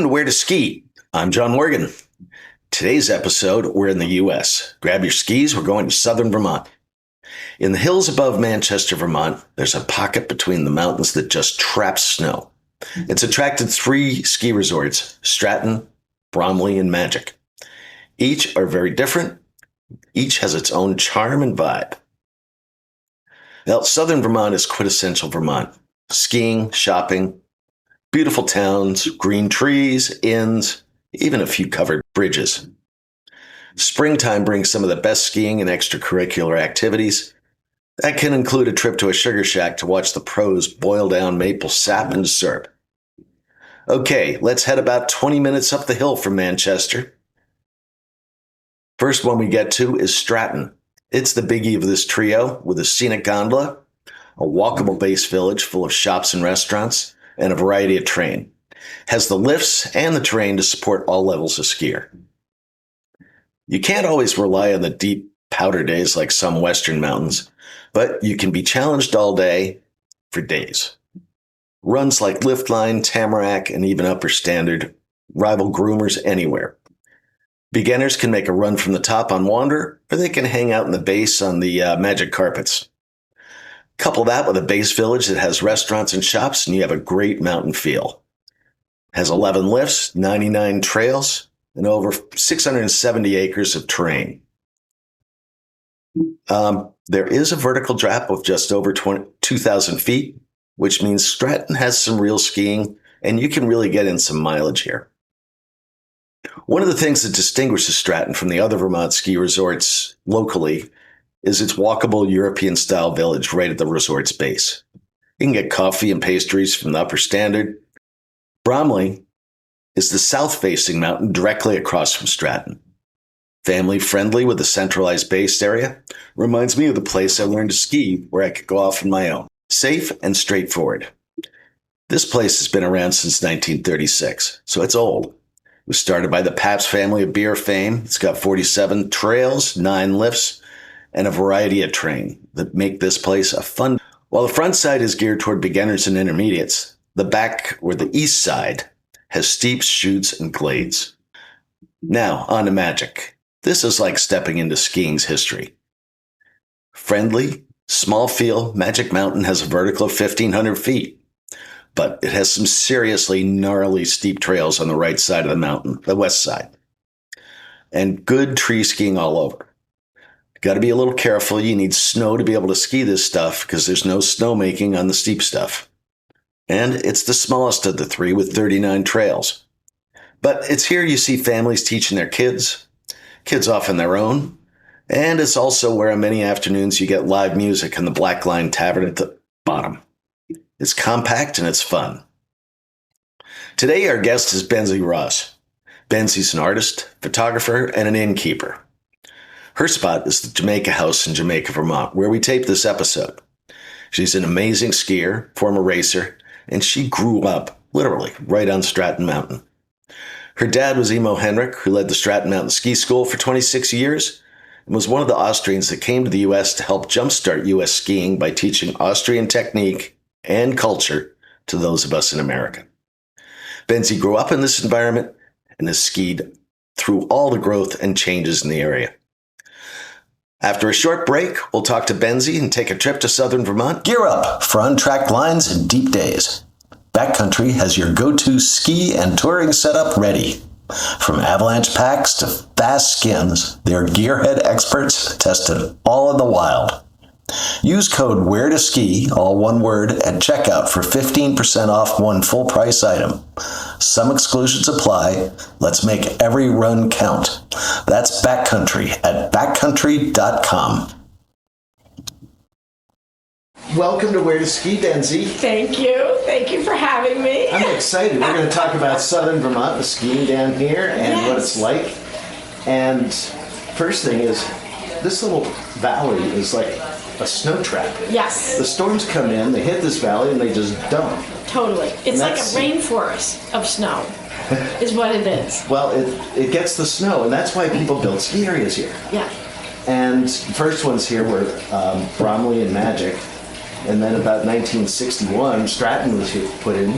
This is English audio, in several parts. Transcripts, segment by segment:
Welcome to Where to Ski. I'm John Morgan. Today's episode, we're in the U.S. Grab your skis, we're going to southern Vermont. In the hills above Manchester, Vermont, there's a pocket between the mountains that just traps snow. It's attracted 3 ski resorts, Stratton, Bromley, and Magic. Each are very different. Each has its own charm and vibe. Now, southern Vermont is quintessential Vermont. Skiing, shopping, beautiful towns, green trees, inns, even a few covered bridges. Springtime brings some of the best skiing and extracurricular activities. That can include a trip to a sugar shack to watch the pros boil down maple sap into syrup. Okay, let's head about 20 minutes up the hill from Manchester. First one we get to is Stratton. It's the biggie of this trio, with a scenic gondola, a walkable base village full of shops and restaurants, and a variety of terrain. Has the lifts and the terrain to support all levels of skier. You can't always rely on the deep powder days like some western mountains, but you can be challenged all day for days. Runs like Liftline, Tamarack, and even Upper Standard rival groomers anywhere. Beginners can make a run from the top on Wander, or they can hang out in the base on the magic carpets. Couple that with a base village that has restaurants and shops, and you have a great mountain feel. Has 11 lifts, 99 trails, and over 670 acres of terrain. There is a vertical drop of just over 2,000 feet, which means Stratton has some real skiing, and you can really get in some mileage here. One of the things that distinguishes Stratton from the other Vermont ski resorts locally is its walkable European-style village right at the resort's base. You can get coffee and pastries from the Upper Standard. Bromley is the south-facing mountain directly across from Stratton. Family-friendly with a centralized base area. Reminds me of the place I learned to ski where I could go off on my own. Safe and straightforward. This place has been around since 1936, so it's old. It was started by the Pabst family of beer fame. It's got 47 trails, 9 lifts, and a variety of terrain that make this place a fun. While the front side is geared toward beginners and intermediates, the back, or the east side, has steep chutes and glades. Now, on to Magic. This is like stepping into skiing's history. Friendly, small feel, Magic Mountain has a vertical of 1,500 feet, but it has some seriously gnarly steep trails on the right side of the mountain, the west side, and good tree skiing all over. Got to be a little careful. You need snow to be able to ski this stuff because there's no snowmaking on the steep stuff. And it's the smallest of the 3 with 39 trails. But it's here you see families teaching their kids off on their own, and it's also where on many afternoons you get live music in the Black Line Tavern at the bottom. It's compact and it's fun. Today our guest is Benzi Ross. Benzi's an artist, photographer, and an innkeeper. Her spot is the Jamaica House in Jamaica, Vermont, where we taped this episode. She's an amazing skier, former racer, and she grew up, literally, right on Stratton Mountain. Her dad was Emo Henrik, who led the Stratton Mountain Ski School for 26 years, and was one of the Austrians that came to the U.S. to help jumpstart U.S. skiing by teaching Austrian technique and culture to those of us in America. Benzi grew up in this environment and has skied through all the growth and changes in the area. After a short break, we'll talk to Benzi and take a trip to southern Vermont. Gear up for untracked lines and deep days. Backcountry has your go-to ski and touring setup ready. From avalanche packs to fast skins, their gearhead experts tested all in the wild. Use code WHERETOSKI, all one word, at checkout for 15% off one full price item. Some exclusions apply. Let's make every run count. That's Backcountry at backcountry.com. Welcome to Where to Ski, Benzi. Thank you. Thank you for having me. I'm excited. We're going to talk about southern Vermont, the skiing down here, and what it's like. And first thing is, this little valley is like a snow trap. Yes. The storms come in, they hit this valley, and they just dump. Totally. It's like a rainforest of snow, is what it is. Well, it gets the snow, and that's why people build ski areas here. Yeah. And first ones here were Bromley and Magic. And then about 1961, Stratton was put in.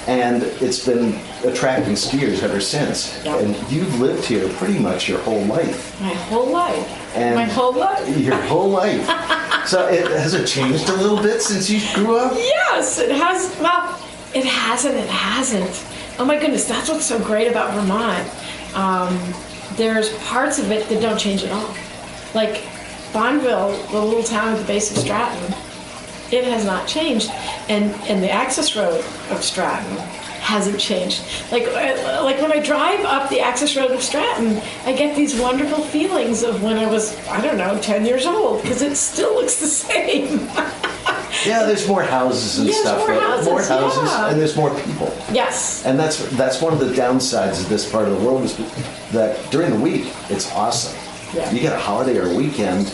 And it's been attracting skiers ever since. Yeah. And you've lived here pretty much your whole life. My whole life. And my whole life. Your whole life. So has it changed a little bit since you grew up? Yes, it has. Well, it hasn't. It hasn't. Oh my goodness, that's what's so great about Vermont. There's parts of it that don't change at all. Like Bonneville, the little town at the base of Stratton, it has not changed, and the access road of Stratton hasn't changed. Like when I drive up the access road of Stratton, I get these wonderful feelings of when I was, I don't know, 10 years old, because it still looks the same. Yeah, there's more houses and stuff. More houses, yeah. And there's more people. Yes. And that's one of the downsides of this part of the world is that during the week it's awesome. Yeah. You get a holiday or a weekend,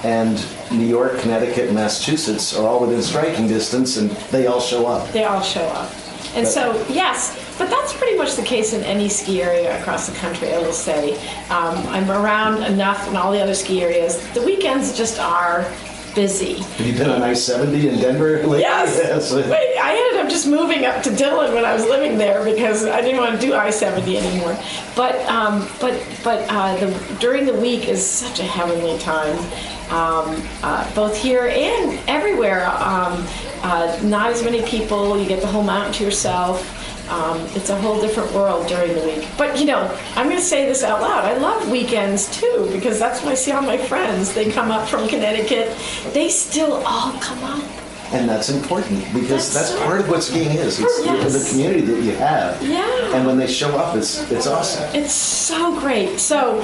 and New York, Connecticut, and Massachusetts are all within striking distance, and they all show up. They all show up. And so, yes, but that's pretty much the case in any ski area across the country, I will say. I'm around enough in all the other ski areas. The weekends just are busy. Have you been on I-70 in Denver lately? Yes. Wait, I ended up just moving up to Dillon when I was living there because I didn't want to do I-70 anymore. But during the week is such a heavenly time, both here and everywhere. Not as many people. You get the whole mountain to yourself. It's a whole different world during the week. But, I'm going to say this out loud. I love weekends, too, because that's when I see all my friends. They come up from Connecticut. They still all come up. And that's important, because that's so part of what skiing is. It's the community that you have. Yeah. And when they show up, it's awesome. It's so great. So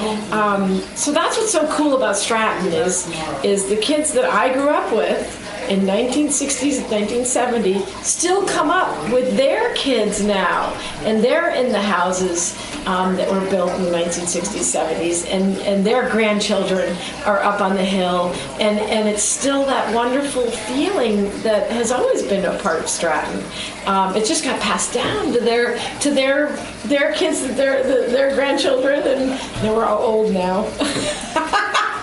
so that's what's so cool about Stratton is the kids that I grew up with in 1960s and 1970 still come up with their kids now, and they're in the houses that were built in the 1960s, 70s, and their grandchildren are up on the hill, and it's still that wonderful feeling that has always been a part of Stratton. It just got passed down to their kids, their grandchildren, and they were all old now.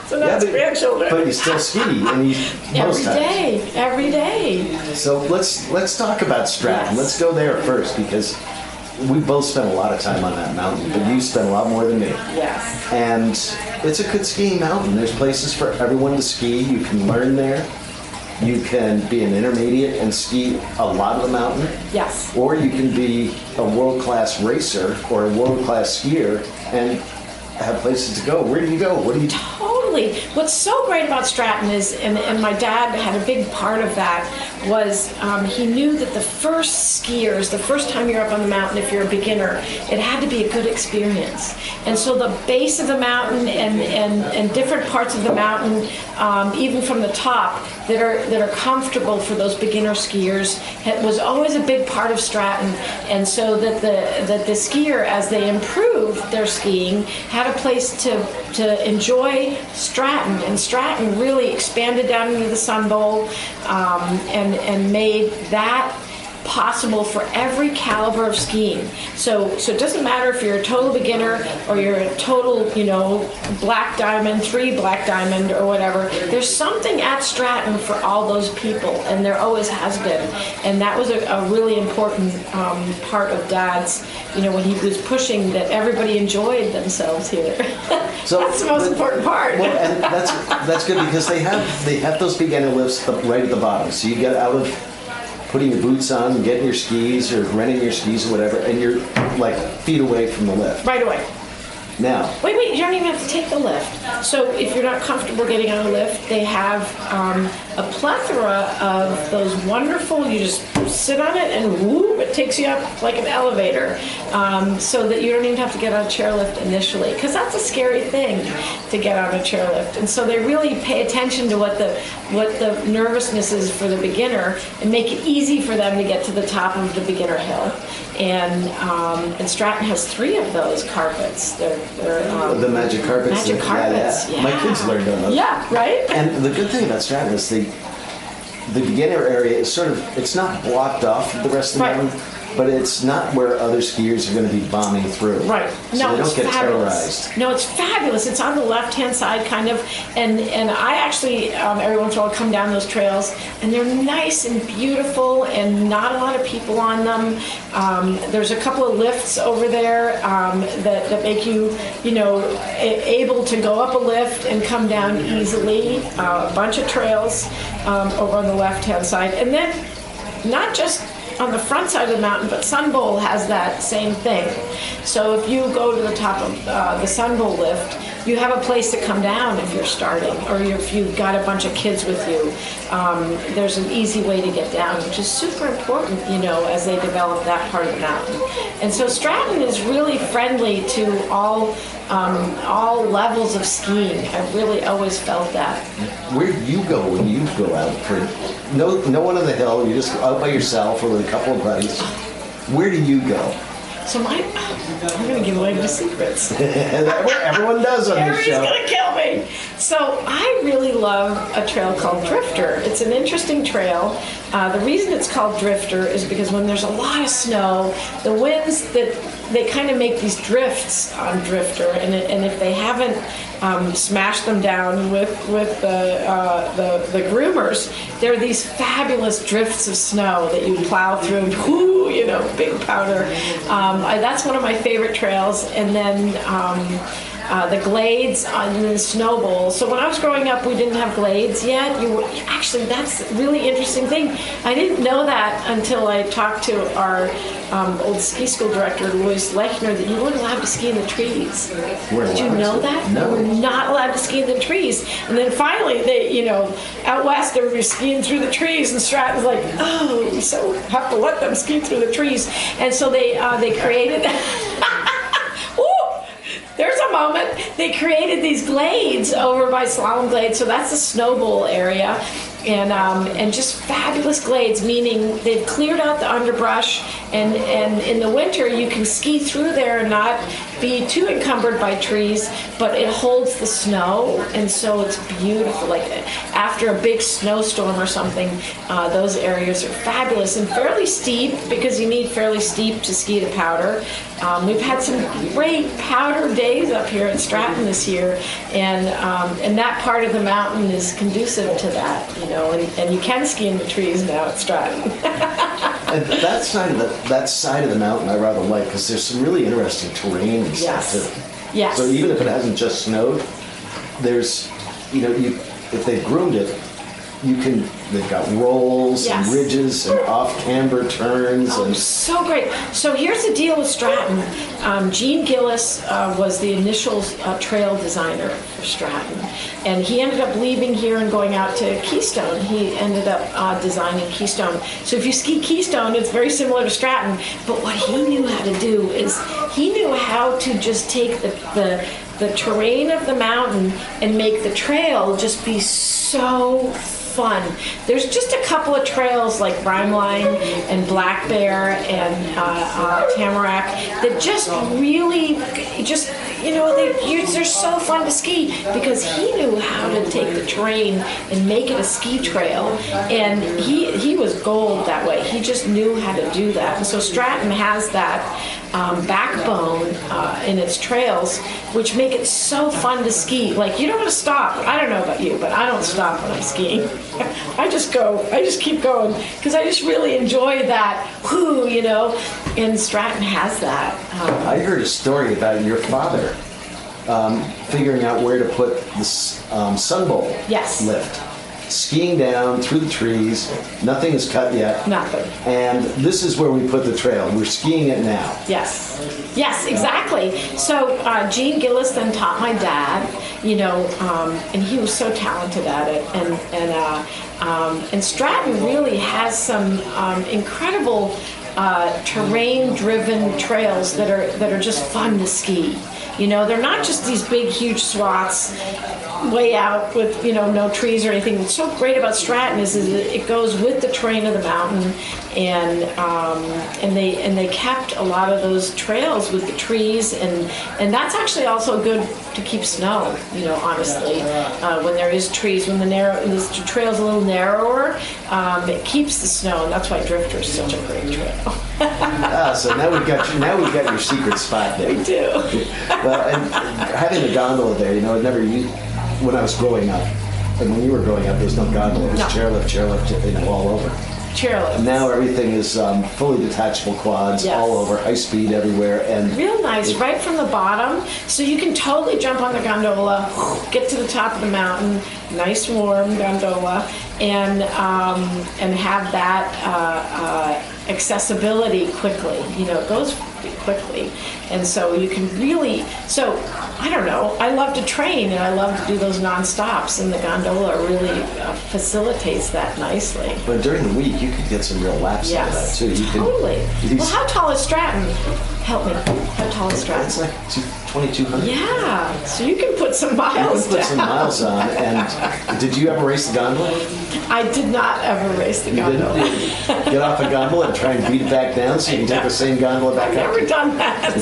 So that's grandchildren. But you still ski, and every day. So let's talk about Stratton. Yes. Let's go there first, because we both spent a lot of time on that mountain, but you spent a lot more than me. Yes. And it's a good skiing mountain. There's places for everyone to ski. You can learn there. You can be an intermediate and ski a lot of the mountain. Yes. Or you can be a world-class racer or a world-class skier and have places to go. Where do you go? What do you do? Totally. What's so great about Stratton is, and my dad had a big part of that, was he knew that the first skiers, the first time you're up on the mountain, if you're a beginner, it had to be a good experience. And so the base of the mountain and different parts of the mountain, even from the top, that are comfortable for those beginner skiers, was always a big part of Stratton. And so that the skier, as they improved their skiing, had a place to enjoy Stratton, and Stratton really expanded down into the Sun Bowl and made that possible for every caliber of skiing. So it doesn't matter if you're a total beginner or you're a total, black diamond, 3 black diamond or whatever. There's something at Stratton for all those people, and there always has been. And that was a really important part of Dad's, when he was pushing that everybody enjoyed themselves here. So that's the most important part. Well, and that's good, because they have those beginner lifts right at the bottom. So you get out of putting your boots on and getting your skis or renting your skis or whatever, and you're like feet away from the lift. Right away. Now. Wait, you don't even have to take the lift. So if you're not comfortable getting on a lift, they have a plethora of those wonderful, you just sit on it and whoop, it takes you up like an elevator, so that you don't even have to get on a chairlift initially, because that's a scary thing to get on a chairlift. And so they really pay attention to what the nervousness is for the beginner and make it easy for them to get to the top of the beginner hill. And Stratton has 3 of those carpets. They're the magic carpets. Magic carpets. Yeah. My kids learned on those. Yeah, right? And the good thing about Stratton is the beginner area is it's not blocked off the rest of the mountain. but it's not where other skiers are going to be bombing through. Right. So No, they don't it's get fabulous. terrorized. No, it's fabulous. It's on the left-hand side, kind of, and I actually every once in a while come down those trails, and they're nice and beautiful, and not a lot of people on them. There's a couple of lifts over there that make you, able to go up a lift and come down easily. A bunch of trails over on the left-hand side, and then not just on the front side of the mountain, but Sun Bowl has that same thing. So if you go to the top of the Sun Bowl lift, you have a place to come down if you're starting, or if you've got a bunch of kids with you. There's an easy way to get down, which is super important, as they develop that part of the mountain. And so Stratton is really friendly to all levels of skiing. I've really always felt that. Where do you go when you go out? No one on the hill. You're just out by yourself or with a couple of buddies. Where do you go? So I'm going to give away my secrets. Everyone does on this show. Everybody's going to kill me. So I really love a trail called Drifter. It's an interesting trail. The reason it's called Drifter is because when there's a lot of snow, the winds they kind of make these drifts on Drifter, and if they haven't smashed them down with the groomers, there are these fabulous drifts of snow that you plow through, and big powder. That's one of my favorite trails. And then the glades on the Snow Bowl. So when I was growing up, we didn't have glades yet. Actually, that's a really interesting thing. I didn't know that until I talked to our old ski school director, Louis Lechner, that you weren't allowed to ski in the trees. Did you know that? No. You were not allowed to ski in the trees. And then finally, they, out west, they were skiing through the trees, and Stratton's like, oh, so have to let them ski through the trees. And so they created there's a moment. They created these glades over by Slalom Glades, so that's the Snow Bowl area, and just fabulous glades. Meaning they've cleared out the underbrush, and in the winter you can ski through there and not be too encumbered by trees, but it holds the snow, and so it's beautiful. Like after a big snowstorm or something, those areas are fabulous and fairly steep, because you need fairly steep to ski the powder. We've had some great powder days up here at Stratton this year, and that part of the mountain is conducive to that, and you can ski in the trees now at Stratton. And that side of the mountain I rather like, because there's some really interesting terrain and stuff too. Yes. So even if it hasn't just snowed, there's, if they've groomed it, they've got rolls and ridges and off-camber turns. Oh, so great. So here's the deal with Stratton. Gene Gillis was the initial trail designer for Stratton. And he ended up leaving here and going out to Keystone. He ended up designing Keystone. So if you ski Keystone, it's very similar to Stratton. But what he knew how to do is he knew how to just take the terrain of the mountain and make the trail just be so fun. There's just a couple of trails like Rhineline and Black Bear and Tamarack that just really, they're so fun to ski, because he knew how to take the terrain and make it a ski trail, and he was gold that way. He just knew how to do that. And so Stratton has that backbone in its trails, which make it so fun to ski. Like, you don't want to stop. I don't know about you, but I don't stop when I'm skiing. I just keep going, because I just really enjoy that, and Stratton has that. I heard a story about your father figuring out where to put this Sun Bowl lift. Skiing down through the trees, nothing is cut yet. Nothing. And this is where we put the trail. We're skiing it now. Yes, exactly. So Gene Gillis then taught my dad, and he was so talented at it. And Stratton really has some incredible terrain-driven trails that are just fun to ski. They're not just these big, huge swaths way out with no trees or anything. What's so great about Stratton is that it goes with the terrain of the mountain, and they kept a lot of those trails with the trees, and that's actually also good to keep snow. Honestly, when there is trees, when the trail's a little narrower, it keeps the snow, and that's why Drifter is such a great trail. So now we got your secret spot there. We do. Well, and having a gondola there, it never used when I was growing up, and when you were growing up, there was no gondola. It was chairlift, all over. Chairlift. Now everything is fully detachable quads, Yes. all over, high speed everywhere, and Real nice, right from the bottom. So you can totally jump on the gondola, get to the top of the mountain, nice warm gondola, and have that accessibility quickly. It goes quickly, and so you can really. So I don't know. I love to train and I love to do those non-stops, and the gondola really facilitates that nicely. but during the week you could get some real laps out of that Yes, too. You totally. Could, Well, how tall is Stratton? Help me. How tall is Stratton? it's like 2,200. Yeah, so you can put some miles Put some down. miles on. And did you ever race the gondola? I did not ever race the You didn't gondola. get off a gondola and try and beat it back down so you can take the same gondola back I've up? never done that.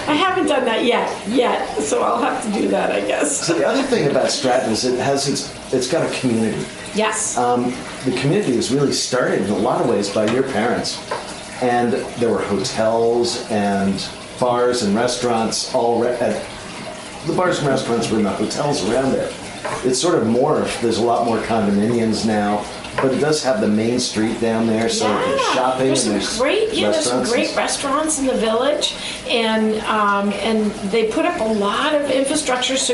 I haven't done that yet, so I'll have to do that, I guess. So the other thing about Stratton is it's got a community. Yes. The community was really started in a lot of ways by your parents. And there were hotels and bars and restaurants the bars and restaurants were in the hotels around there. It's sort of morphed. There's a lot more condominiums now, but it does have the main street down there, so there's shopping there's and some great restaurants in the village, and they put up a lot of infrastructure. So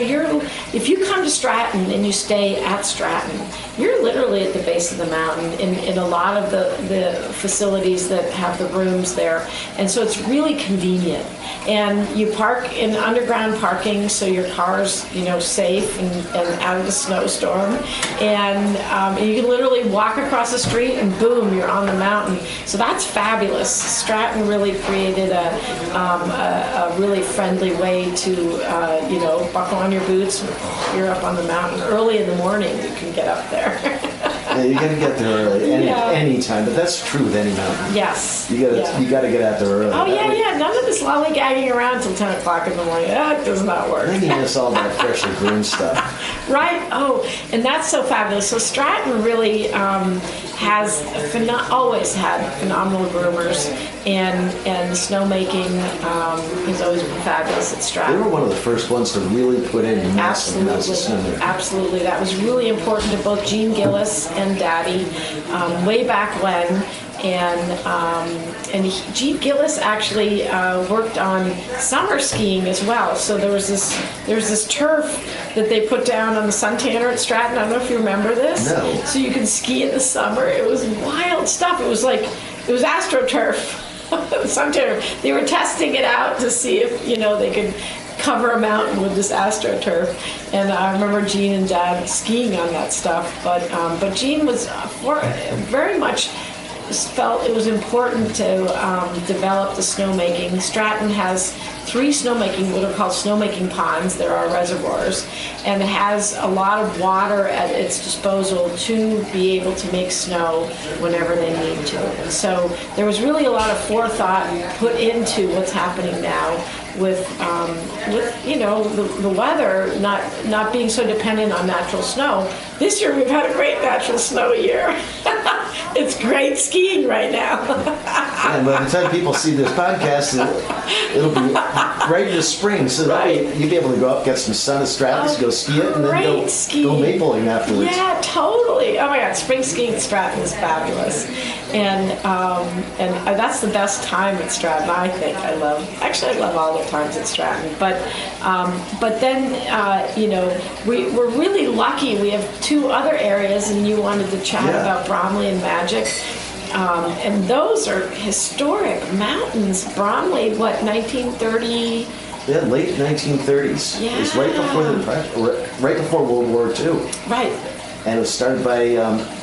if you come to Stratton and you stay at Stratton, you're literally at the base of the mountain in a lot of the facilities that have the rooms there, and so it's really convenient. And you park in underground parking, so your car's safe and out of the snowstorm, and you can literally walk across the street and boom, you're on the mountain. So that's fabulous. Stratton really created a really friendly way to buckle on your boots. You're up on the mountain early in the morning. You can get up there. Yeah, you got to get there early, any time. But that's true with any mountain. Yes. You got to get out there early. Oh yeah. None of this lollygagging around till 10 o'clock in the morning. That does not work. Then you miss all that freshly groomed stuff. Right. Oh, and that's so fabulous. So Stratton really has always had phenomenal groomers, and snowmaking has always been fabulous at They Stratton. were one of the first ones to really put in massive amounts of snow there. Absolutely. That was really important to both Gene Gillis and Daddy way back when. And Gene Gillis actually worked on summer skiing as well. So there was this turf that they put down on the suntanner at Stratton. I don't know if you remember this. No. So you can ski in the summer. It was wild stuff. It was AstroTurf. Suntanner. They were testing it out to see if they could cover a mountain with this AstroTurf, and I remember Gene and Dad skiing on that stuff. But Gene was very much felt it was important to develop the snowmaking. Stratton has 3 snowmaking, what are called snowmaking ponds. There are reservoirs, and it has a lot of water at its disposal to be able to make snow whenever they need to. And so there was really a lot of forethought put into what's happening now with the weather not being so dependent on natural snow. This year we've had a great natural snow year. It's great skiing right now. And by the time people see this podcast, it'll be right in the spring, so that you'll be able to go up, get some sun at Stratton, go ski it, and then go mapling afterwards. Yeah, totally. Oh my God, spring skiing at Stratton is fabulous, and that's the best time at Stratton. I think I love all the times at Stratton, but then we're really lucky. We have 2 other areas, and you wanted to chat about Bromley and Magic. And those are historic mountains. Bromley, 1930? Yeah, late 1930s. Yeah. It was right before World War II. Right. And it was started by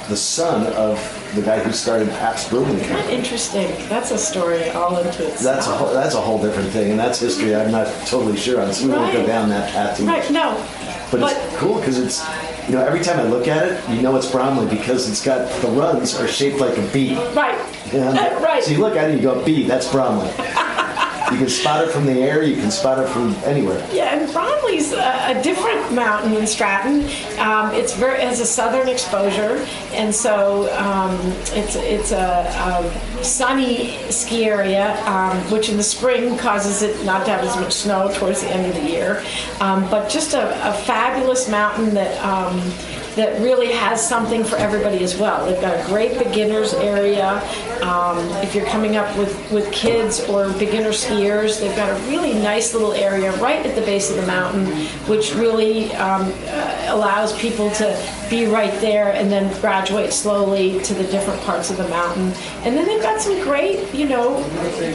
the son of the guy who started Pabst Brewing Company. Interesting. That's a story all into itself. That's a whole different thing, and that's history I'm not totally sure on, so we won't go down that path too much. Right, no. But it's cool because it's, every time I look at it, it's Bromley because it's got, the runs are shaped like a B. Right. Right. So you look at it and you go, B, that's Bromley. You can spot it from the air. You can spot it from anywhere. Yeah, and Bromley's a different mountain than Stratton. It has a southern exposure, and so it's a sunny ski area, which in the spring causes it not to have as much snow towards the end of the year. But just a fabulous mountain that really has something for everybody as well. They've got a great beginners area. If you're coming up with kids or beginner skiers, they've got a really nice little area right at the base of the mountain, which really allows people to be right there and then graduate slowly to the different parts of the mountain. And then they've got some great,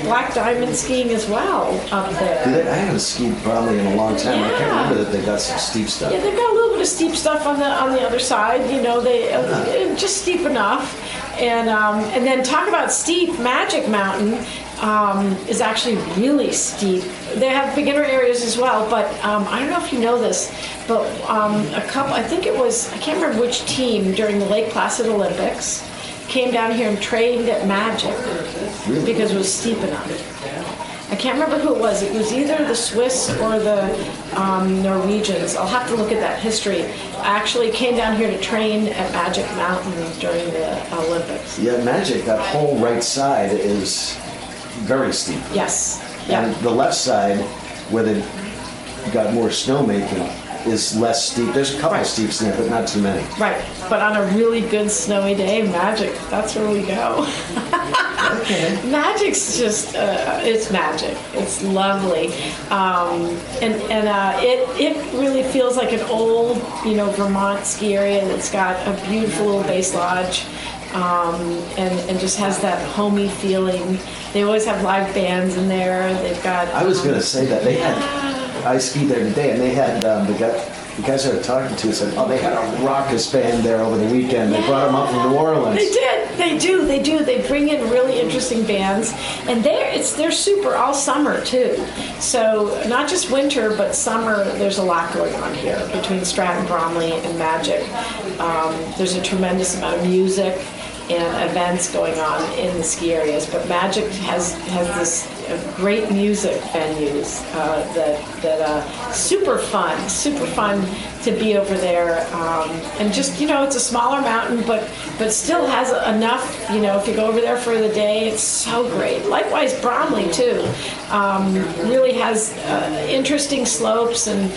black diamond skiing as well up there. I haven't skied Bromley in a long time. Yeah. I can't remember that they got some steep stuff. Yeah, they've got a little bit of steep stuff on the other side. They just steep enough. And then talk about steep. Magic Mountain is actually really steep. They have beginner areas as well, but I don't know if you know this, but I can't remember which team during the Lake Placid Olympics came down here and trained at Magic because it was steep enough. I can't remember who it was. It was either the Swiss or the Norwegians. I'll have to look at that history. I actually came down here to train at Magic Mountain during the Olympics. Yeah, Magic, that whole right side is very steep. Yes. Yeah. And the left side, where they've got more snowmaking, is less steep. There's a couple of steeps in there, but not too many. Right. But on a really good snowy day, Magic, that's where we go. Okay. Magic's just, it's magic. It's lovely. It really feels like an old, Vermont ski area that's got a beautiful little base lodge. And just has that homey feeling. They always have live bands in there. They've got. I was going to say that they had. I skied there today, and they had the guys I was talking to said, they had a raucous band there over the weekend. They brought them up from New Orleans. They did. They do. They bring in really interesting bands, and they're super all summer too. So not just winter, but summer. There's a lot going on here between Stratton, Bromley, and Magic. There's a tremendous amount of music and events going on in the ski areas, but Magic has this great music venues that super fun to be over there, and just it's a smaller mountain, but still has enough. If you go over there for the day, it's so great. Likewise, Bromley too really has interesting slopes and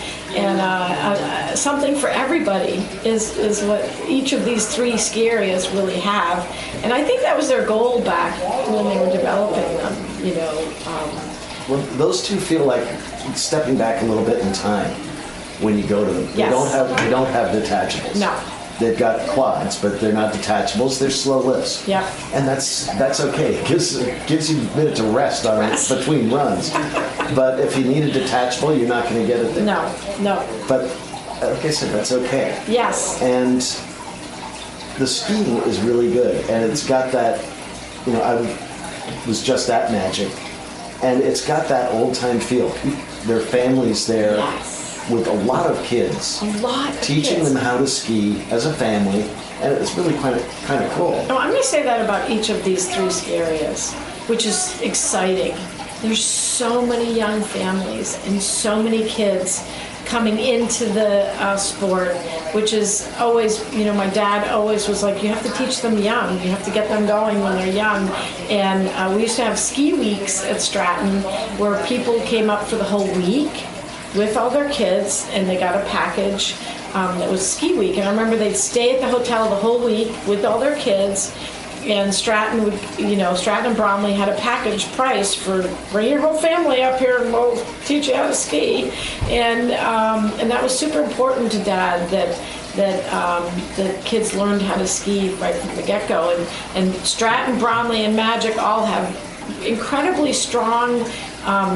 something for everybody is what each of these three ski areas really have. And I think that was their goal back when they were developing them, Well, those two feel like stepping back a little bit in time when you go to them. Yes. They don't have detachables. No. They've got quads, but they're not detachables. They're slow lifts. Yeah. And that's okay. It gives you a minute to rest between runs. But if you need a detachable, you're not going to get it there. No. But like I said, that's okay. Yes. And the skiing is really good, and it's got that. I was just at Magic, and it's got that old time feel. There are families there. Yes. With a lot of kids, teaching them how to ski as a family, and it's really kind of cool. Oh, I'm going to say that about each of these three ski areas, which is exciting. There's so many young families and so many kids coming into the sport, which is always, my dad always was like, you have to teach them young. You have to get them going when they're young. And we used to have ski weeks at Stratton where people came up for the whole week with all their kids, and they got a package that was ski week. And I remember they'd stay at the hotel the whole week with all their kids, and Stratton and Bromley had a package price for bring your whole family up here and we'll teach you how to ski. And that was super important to Dad that kids learned how to ski right from the get-go. And Stratton, Bromley, and Magic all have incredibly strong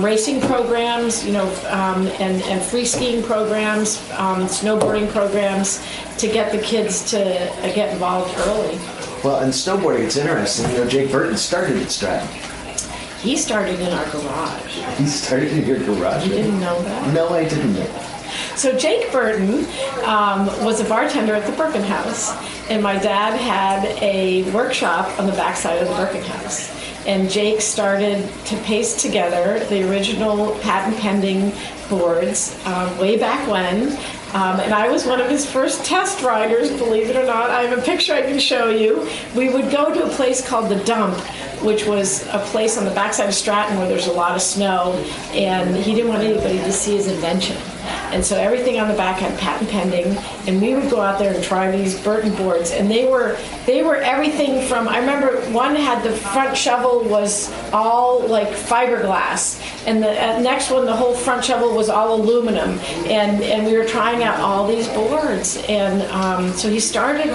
racing programs, and free skiing programs, snowboarding programs to get the kids to get involved early. Well, and snowboarding, it's interesting. Jake Burton started at Stratton. He started in our garage. He started in your garage? You didn't know that? No, I didn't know. So Jake Burton was a bartender at the Birkin House, and my dad had a workshop on the backside of the Birkin House. and Jake started to paste together the original patent pending boards way back when. And I was one of his first test riders, believe it or not. I have a picture I can show you. We would go to a place called The Dump, which was a place on the backside of Stratton where there's a lot of snow, and he didn't want anybody to see his invention. And so everything on the back had patent pending, and we would go out there and try these Burton boards, and they were everything from, I remember one had the front shovel was all like fiberglass, and the next one, the whole front shovel was all aluminum, and we were trying out all these boards, and so he started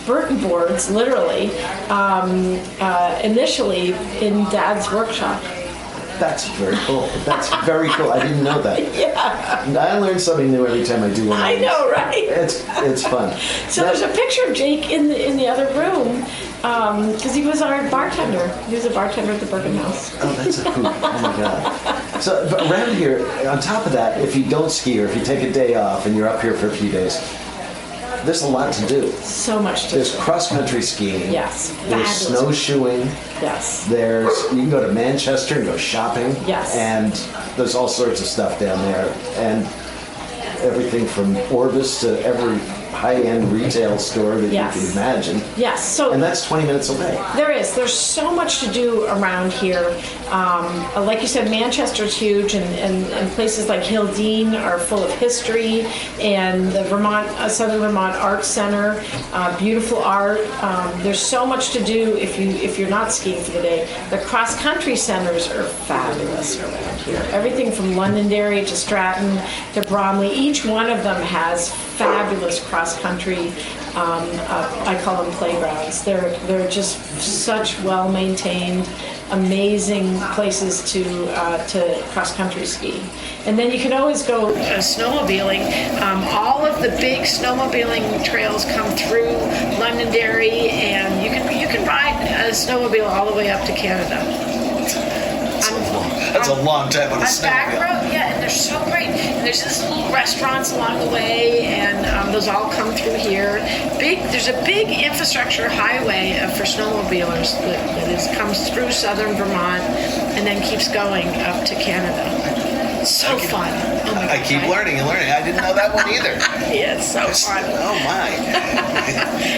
Burton boards literally initially in Dad's workshop. That's very cool. That's very cool. I didn't know that. Yeah. I learn something new every time I do one. I know, right? It's fun. So there's a picture of Jake in the other room because he was our bartender. He was a bartender at the Burton House. Oh, that's a cool. Oh my god. So but around here, on top of that, if you don't ski or if you take a day off and you're up here for a few days, there's a lot to do. So much to There's do. cross-country skiing. Yes. There's Fabulous. snowshoeing. Yes. You can go to Manchester and go shopping. Yes. And there's all sorts of stuff down there. And everything from Orbis to every high-end retail store that Yes. you can imagine. Yes. So And that's 20 minutes away. There's so much to do around here. Like you said, Manchester's huge, and places like Hildene are full of history, and the Southern Vermont Arts Center, beautiful art. There's so much to do if you're not skiing for the day. The cross country centers are fabulous around here. Everything from Londonderry to Stratton to Bromley, each one of them has fabulous cross country. I call them playgrounds. They're just such well maintained, amazing places to cross country ski. And then you can always go snowmobiling. All of the big snowmobiling trails come through Londonderry, and you can ride a snowmobile all the way up to Canada. That's a long time on a On back snowmobile. road, yeah, and they're so great. And there's these little restaurants along the way, and those all come through here. There's a big infrastructure highway for snowmobilers that comes through southern Vermont and then keeps going up to Canada. So fun. Oh my I God, keep right? learning and learning. I didn't know that one either. Yeah, it's so fun. Oh my.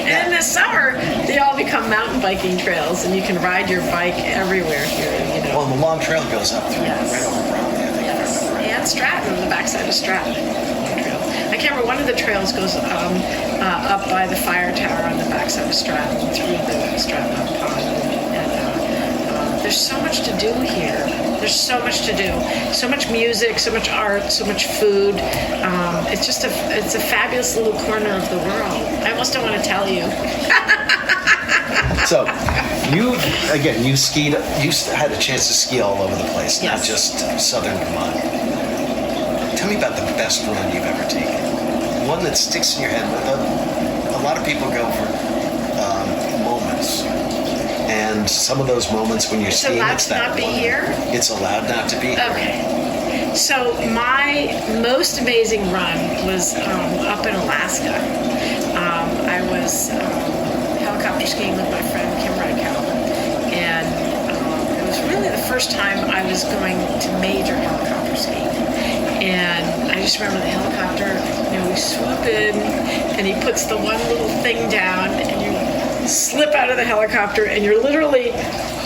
And in the summer, they all become mountain biking trails, and you can ride your bike everywhere here. Well, the long trail goes up through Yes. right over Bromley, I think. Yes, and Stratton, the backside of Stratton. Trail. I can't remember, one of the trails goes up by the fire tower on the backside of Stratton through the Stratton Mountain Pond. And there's so much to do here. There's so much to do. So much music, so much art, so much food. It's a fabulous little corner of the world. I almost don't want to tell you. So, you had a chance to ski all over the place, not Yes. just southern Vermont. Tell me about the best run you've ever taken. One that sticks in your head. A lot of people go for moments. And some of those moments when you're It's skiing, allowed it's to that not be one. here? It's allowed not to be here. Okay. So my most amazing run was up in Alaska. I was helicopter skiing with my friend Kim Radkow, and it was really the first time I was going to major helicopter skiing. And I just remember the helicopter, we swoop in, and he puts the one little thing down, and you slip out of the helicopter, and you're literally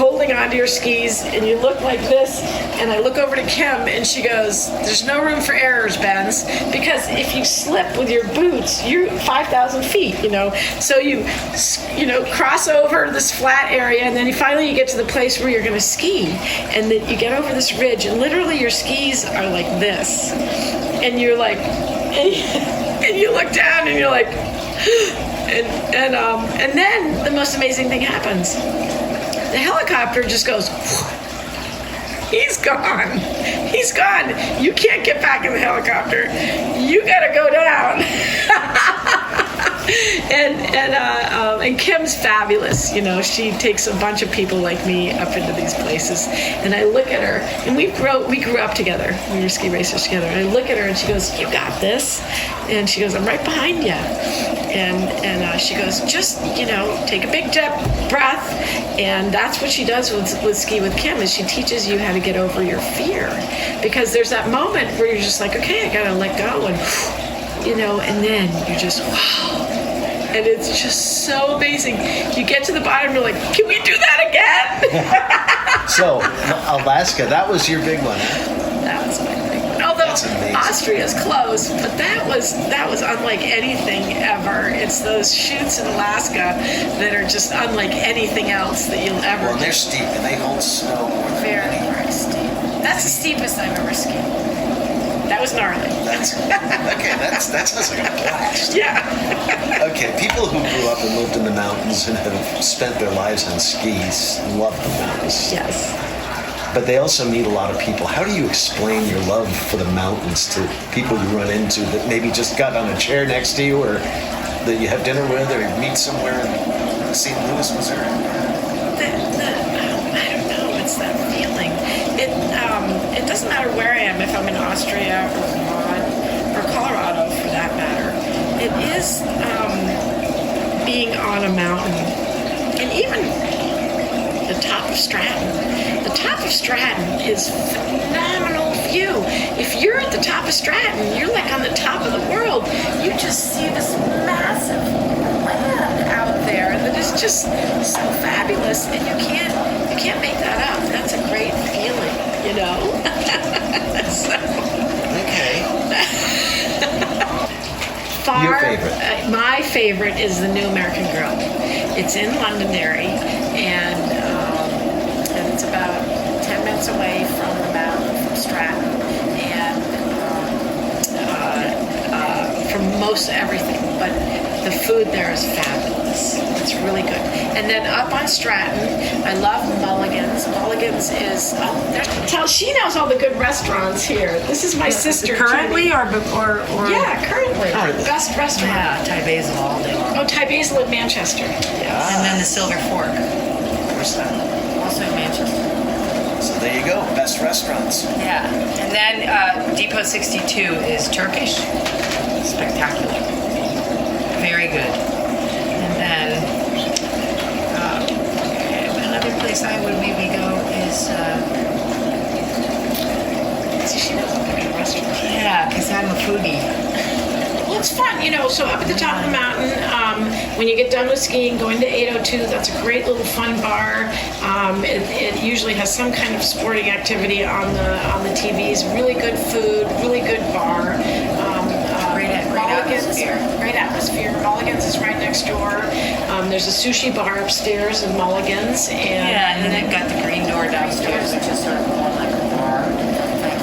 holding onto your skis, and you look like this, and I look over to Kim, and she goes, "There's no room for errors, Benz, because if you slip with your boots, you're 5,000 feet, so you cross over this flat area, and then you finally get to the place where you're going to ski, and then you get over this ridge, and literally your skis are like this, and you're like, and you look down, and you're like, and then the most amazing thing happens. The helicopter just goes, he's gone. He's gone. You can't get back in the helicopter. You gotta go down. And Kim's fabulous. You know, she takes a bunch of people like me up into these places, and I look at her, and we grew up together. We were ski racers together. And I look at her, and she goes, "You got this," and she goes, "I'm right behind you." And she goes, "Just, you know, take a big deep breath," and that's what she does with Ski with Kim, is she teaches you how to get over your fear, because there's that moment where you're just like, okay, I gotta let go, and you know, and then you're just wow, and it's just so amazing. You get to the bottom, you're like, can we do that again? So Alaska, that was your big one, huh? That was my thing. Although Austria's close, but that was unlike anything ever. It's those chutes in Alaska that are just unlike anything else that you'll ever. Well, they're steep and they hold snow more than very, very steep. That's the steepest I've ever skied. That was gnarly. That's okay. That sounds like a blast. Yeah. Okay, people who grew up and lived in the mountains and have spent their lives on skis love the mountains. Yes. But they also meet a lot of people. How do you explain your love for the mountains to people you run into that maybe just got on a chair next to you, or that you have dinner with, or you meet somewhere in St. Louis, Missouri? I don't know. It's that feeling. It doesn't matter where I am, if I'm in Austria or Vermont or Colorado for that matter. It is being on a mountain, and even the top of Stratton. The top of Stratton is phenomenal view. If you're at the top of Stratton, you're like on the top of the world. You just see this massive land out there that is just so fabulous, and you can't make that up. That's a great feeling, you know. So. Okay. Your favorite? My favorite is the New American Grill. It's in Londonderry, and it's about 10 minutes away from the mountain, from Stratton, and from most everything. But the food there is fabulous. It's really good. And then up on Stratton, I love Mulligan's. Mulligan's is she knows all the good restaurants here. This is my sister. Currently, Judy. or Yeah, currently. Best restaurant. Yeah, Thai basil all day long. Oh, Thai Basil in Manchester. Yes. And then the Silver Fork, Where's that? also in Manchester. So there you go. Best restaurants. Yeah. And then Depot 62 is Turkish. Spectacular. Very good. And then another place I would maybe go is She knows all the good restaurants. yeah, because I'm a foodie. Well, it's fun, you know. So up at the top of the mountain, when you get done with skiing, going to 802, that's a great little fun bar. It usually has some kind of sporting activity on the TVs. Really good food, really good bar. Great atmosphere. Great atmosphere. Mulligan's is right next door. There's a sushi bar upstairs in Mulligan's, And then they've got the green door downstairs, which is sort of more like a bar.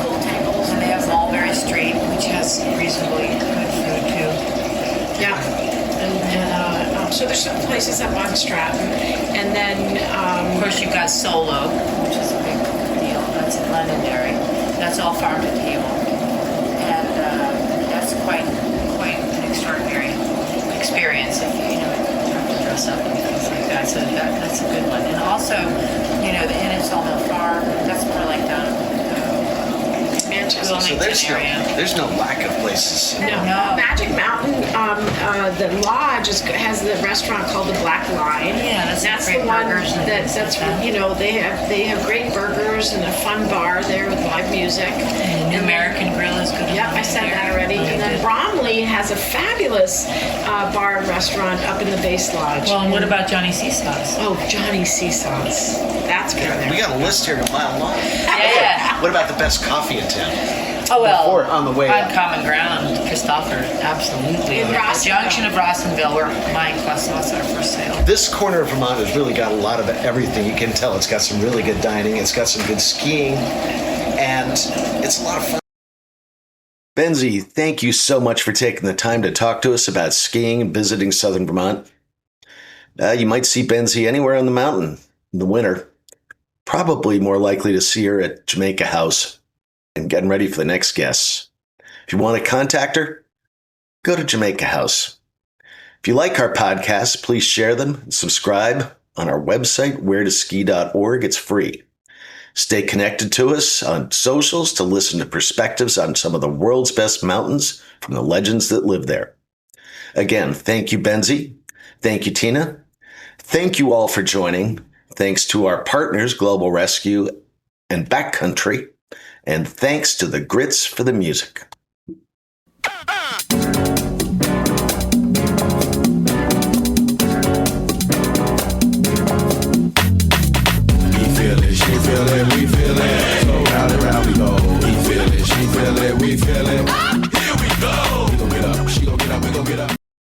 pool tables. And they have Mulberry Street, which has reasonably good food too. Yeah. So there's some places up on Stratton, and then Of course, you've got Solo, which is a big deal. That's in Londonderry. That's all farm to table, and that's quite an extraordinary experience if you have to dress up and things like that. So that's a good one. And also, the Inn at Sawmill Farm. That's more like down Manchester. So there's no lack of places. No. Magic Mountain, the lodge has the restaurant called the Black Lion. Yeah, that's the great one burgers and that's things like that. they have great burgers and a fun bar there with live music. And New American Grill is good. Yep, I said that already. And then Bromley has a fabulous bar and restaurant up in the base lodge. Well, and what about Johnny Seasaw's? Oh, Johnny Seasaw's. That's good. We got a list here a mile long. Yeah. What about the best coffee in town? Oh, well, Or on the way up. Common Ground, Christopher, absolutely. In The Rossville. junction of Rossville, where my croissants are for sale. This corner of Vermont has really got a lot of everything. You can tell it's got some really good dining, it's got some good skiing, and it's a lot of fun. Benzi, thank you so much for taking the time to talk to us about skiing and visiting southern Vermont. You might see Benzi anywhere on the mountain in the winter. Probably more likely to see her at Jamaica House and getting ready for the next guests. If you want to contact her, go to Jamaica House. If If you like our podcasts, please share them and subscribe on our website, wheretoski.org. It's free. Stay connected to us on socials to listen to perspectives on some of the world's best mountains from the legends that live there. Again, thank you, Benzi. Thank you, Tina. Thank you all for joining. Thanks to our partners, Global Rescue and Backcountry. And thanks to the Grits for the music.